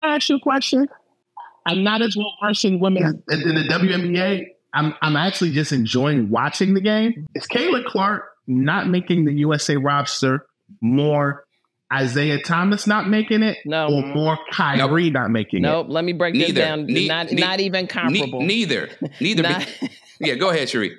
I ask you a question. I'm not as well versed in women in the WNBA. I'm actually just enjoying watching the game. Is Caitlin Clark not making the USA roster more Isaiah Thomas not making it? No. Or more Kyrie not making it? Nope. Let me break this down. Not even comparable. Neither. Yeah, go ahead, Sharí.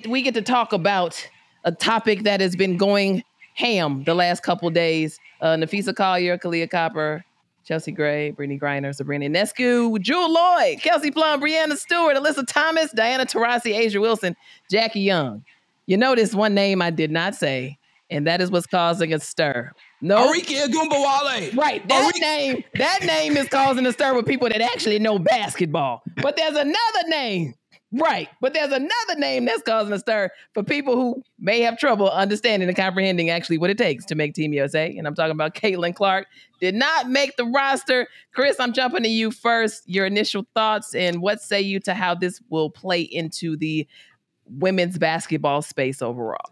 We get to talk about a topic that has been going ham the last couple of days. Nafisa Collier, Kalia Copper, Chelsea Gray, Brittany Griner, Sabrina Ionescu, Jewel Lloyd, Kelsey Plum, Brianna Stewart, Alyssa Thomas, Diana Taurasi, Asia Wilson, Jackie Young. You notice one name I did not say, and that is what's causing a stir. No, Arike Agumbawale. Right, that name is causing a stir with people that actually know basketball. But there's another name. Right. But there's another name that's causing a stir for people who may have trouble understanding and comprehending actually what it takes to make Team USA. And I'm talking about Caitlin Clark. Did not make the roster. Chris, I'm jumping to you first. Your initial thoughts and what say you to how this will play into the women's basketball space overall?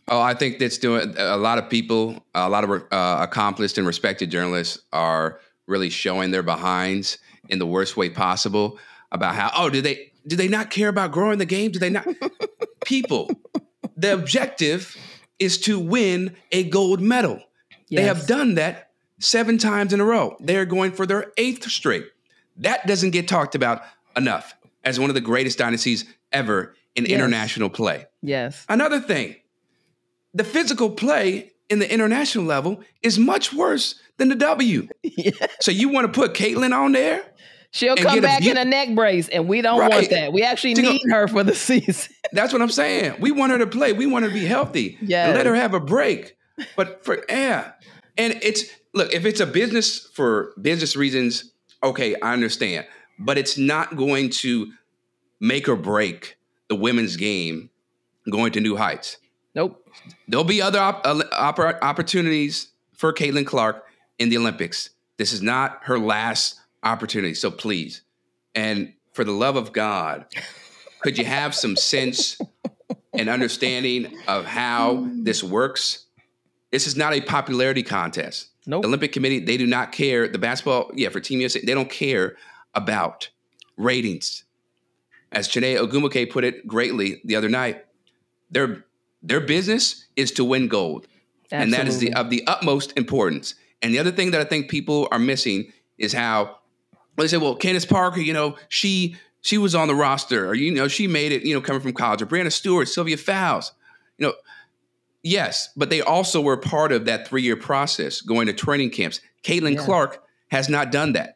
Oh, I think that's doing a lot of people, a lot of accomplished and respected journalists are really showing their behinds in the worst way possible about how, do they not care about growing the game? Do they not? People, the objective is to win a gold medal. Yes. They have done that 7 times in a row. They're going for their 8th straight. That doesn't get talked about enough as one of the greatest dynasties ever in international play. Yes. Another thing, the physical play in the international level is much worse than the W. Yeah. So you want to put Caitlin on there? She'll come back in a neck brace, and we don't want that. We actually need her for the season. That's what I'm saying. We want her to play. We want her to be healthy. Yeah. And let her have a break. But and look, if it's a business for business reasons, okay, I understand. But it's not going to make or break the women's game going to new heights. Nope. There'll be other opportunities for Caitlin Clark in the Olympics. This is not her last opportunity. So please, and for the love of God, could you have some sense and understanding of how this works? This is not a popularity contest. Nope. The Olympic Committee, they do not care. The basketball, for Team USA, they don't care about ratings. As Chiney Ogwumike put it greatly the other night, their business is to win gold. Absolutely. And that is of the utmost importance. And the other thing that I think people are missing is how they say, well, Candace Parker, she was on the roster, or, she made it, coming from college, or Brianna Stewart, Sylvia Fowles, yes, but they also were part of that 3-year process going to training camps. Caitlin Clark has not done that,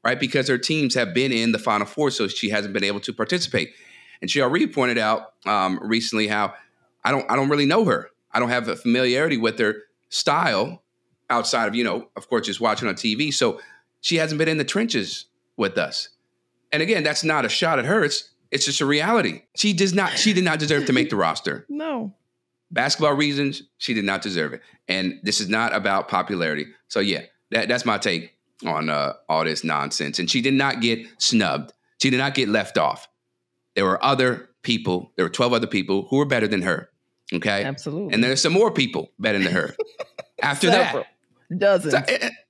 right? Because her teams have been in the Final Four, so she hasn't been able to participate. And she already pointed out recently how I don't really know her. I don't have a familiarity with her style outside of, of course, just watching on TV. So she hasn't been in the trenches with us. And again, that's not a shot at her. It's just a reality. She did not deserve to make the roster. No. Basketball reasons, she did not deserve it. And this is not about popularity. So that's my take on all this nonsense. And she did not get snubbed. She did not get left off. There were 12 other people who were better than her. Okay? Absolutely. And there's some more people better than her. After that. Dozens.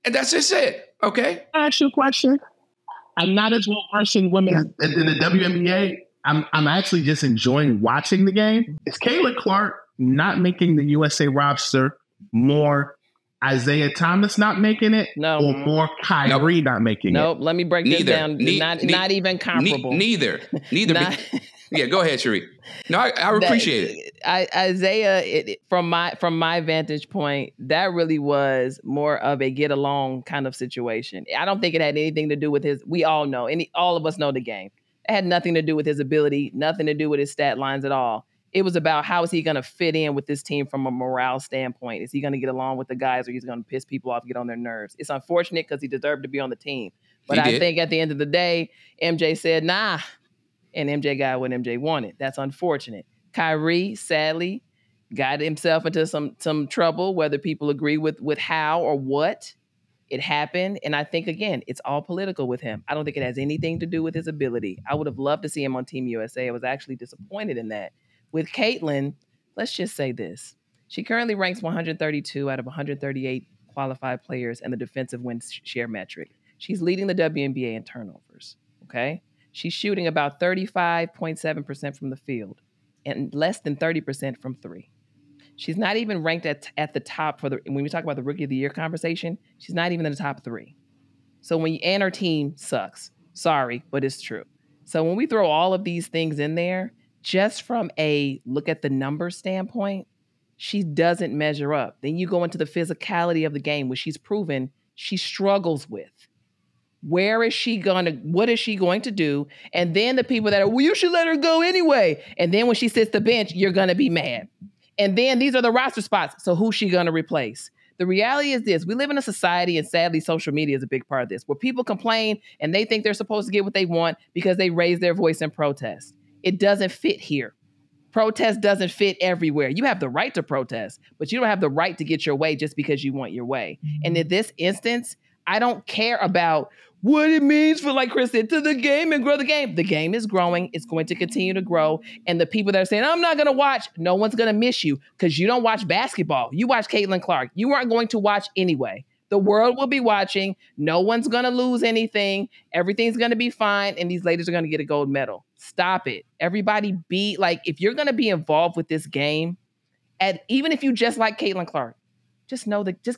And that's just it. Okay. I ask you a question. I'm not as well versed in women in the WNBA. I'm actually just enjoying watching the game. Is Caitlin Clark not making the USA roster more Isaiah Thomas not making it? No. Or more Kyrie not making it? Nope. Let me break this down. Not even comparable. Neither. Yeah, go ahead, Sharí. No, I appreciate it. Isaiah, from my vantage point, that really was more of a get along kind of situation. I don't think it had anything to do with his. We all know, all of us know the game. It had nothing to do with his ability, nothing to do with his stat lines at all. It was about how is he going to fit in with this team from a morale standpoint? Is he going to get along with the guys, or he's going to piss people off, get on their nerves? It's unfortunate because he deserved to be on the team. But I think at the end of the day, MJ said, nah. And MJ got what MJ wanted. That's unfortunate. Kyrie, sadly, got himself into some trouble, whether people agree with how or what. It happened. And I think, again, it's all political with him. I don't think it has anything to do with his ability. I would have loved to see him on Team USA. I was actually disappointed in that. With Caitlin, let's just say this. She currently ranks 132 out of 138 qualified players in the defensive win share metric. She's leading the WNBA in turnovers, okay? She's shooting about 35.7% from the field and less than 30% from three. She's not even ranked at the top when we talk about the Rookie of the Year conversation, she's not even in the top 3. So and her team sucks. Sorry, but it's true. So when we throw all of these things in there, just from a look at the numbers standpoint, she doesn't measure up. Then you go into the physicality of the game, which she's proven she struggles with. What is she going to do? And then the people that are, well, you should let her go anyway. And then when she sits the bench, you're going to be mad. And then these are the roster spots. So who's she going to replace? The reality is this. We live in a society, and sadly, social media is a big part of this, where people complain and they think they're supposed to get what they want because they raise their voice in protest. It doesn't fit here. Protest doesn't fit everywhere. You have the right to protest, but you don't have the right to get your way just because you want your way. And in this instance, I don't care about what it means for, like Chris said, to the game and grow the game. The game is growing. It's going to continue to grow. And the people that are saying, I'm not going to watch, no one's going to miss you because you don't watch basketball. You watch Caitlin Clark. You aren't going to watch anyway. The world will be watching. No one's going to lose anything. Everything's going to be fine. And these ladies are going to get a gold medal. Stop it. Everybody if you're going to be involved with this game, even if you just like Caitlin Clark, just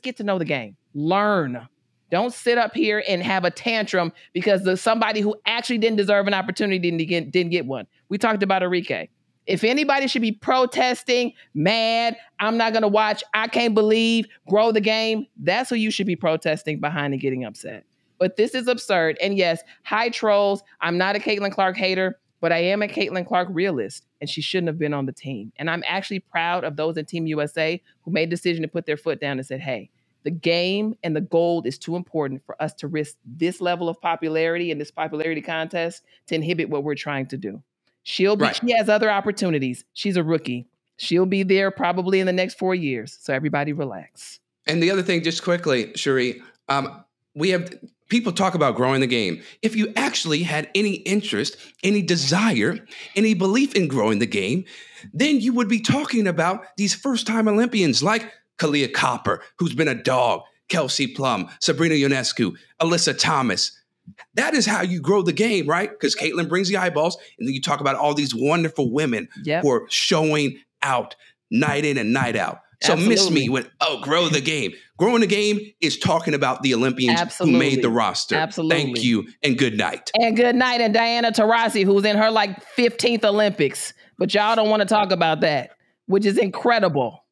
get to know the game. Learn. Don't sit up here and have a tantrum because there's somebody who actually didn't deserve an opportunity didn't get one. We talked about Enrique. If anybody should be protesting, mad, I'm not going to watch, I can't believe, grow the game, that's who you should be protesting behind and getting upset. But this is absurd. And yes, hi trolls, I'm not a Caitlin Clark hater, but I am a Caitlin Clark realist, and she shouldn't have been on the team. And I'm actually proud of those in Team USA who made the decision to put their foot down and said, hey, the game and the gold is too important for us to risk this level of popularity in this popularity contest to inhibit what we're trying to do. She has other opportunities. She's a rookie. She'll be there probably in the next 4 years. So everybody relax. And the other thing, just quickly, Sharí, we have people talk about growing the game. If you actually had any interest, any desire, any belief in growing the game, then you would be talking about these first-time Olympians like Kalia Copper, who's been a dog, Kelsey Plum, Sabrina Ionescu, Alyssa Thomas. That is how you grow the game, right? Because Caitlin brings the eyeballs, and then you talk about all these wonderful women who are showing out night in and night out. So miss me with, grow the game. Growing the game is talking about the Olympians who made the roster. Absolutely. Thank you, and good night. And good night, and Diana Taurasi, who's in her 15th Olympics. But y'all don't want to talk about that, which is incredible.